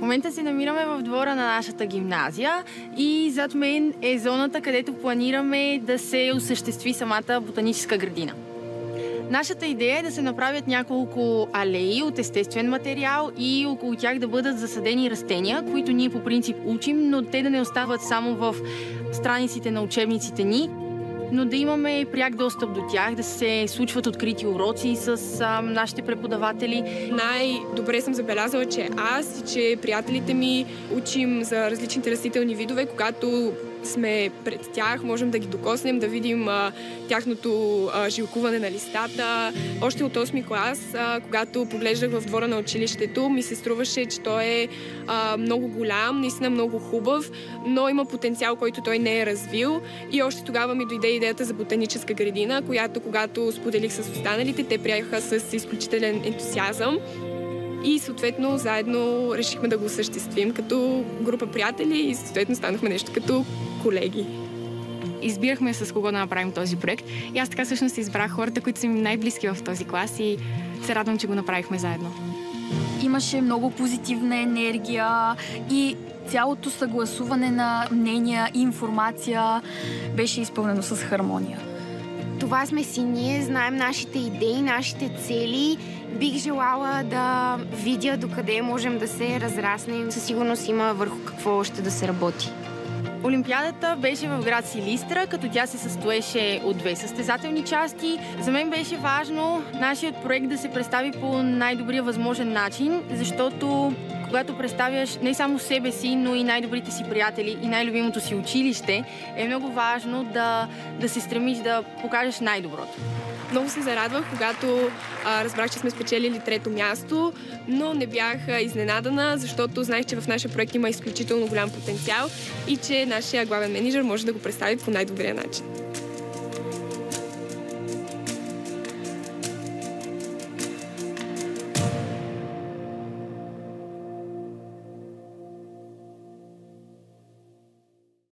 момента се намираме в двора на нашата гимназия и зад мен е зоната, където планираме да се осъществи самата ботаническа градина. Нашата идея е да се направят няколко алеи от естествен материал и около тях да бъдат засадени растения, които ние по принцип учим, но те да не остават само в страниците на учебниците ни, но да имаме пряк достъп до тях, да се случват открити уроци с нашите преподаватели. Най-добре съм забелязала, че аз и че приятелите ми учим за различните растителни видове, когато сме пред тях, можем да ги докоснем, да видим тяхното жилкуване на листата. Още от 8-ми клас, когато поглеждах в двора на училището, ми се струваше, че той е много голям, наистина много хубав, но има потенциал, който той не е развил. И още тогава ми дойде идеята за ботаническа градина, която когато споделих с останалите, те приеха с изключителен ентусиазъм. И съответно заедно решихме да го осъществим като група приятели и съответно станахме нещо като колеги. Избирахме с кого да направим този проект и аз така всъщност избрах хората, които са ми най-близки в този клас и се радвам, че го направихме заедно. Имаше много позитивна енергия и цялото съгласуване на мнения и информация беше изпълнено с хармония. Това сме си ние, знаем нашите идеи, нашите цели. Бих желала да видя докъде можем да се разраснем. Със сигурност има върху какво още да се работи. Олимпиадата беше в град Силистра, като тя се състоеше от 2 състезателни части. За мен беше важно нашият проект да се представи по най-добрия възможен начин, защото когато представяш не само себе си, но и най-добрите си приятели и най-любимото си училище, е много важно да се стремиш да покажеш най-доброто. Много се зарадвах, когато разбрах, че сме спечелили 3-то място, но не бях изненадана, защото знаех, че в нашия проект има изключително голям потенциал и че нашия главен мениджър може да го представи по най-добрия начин.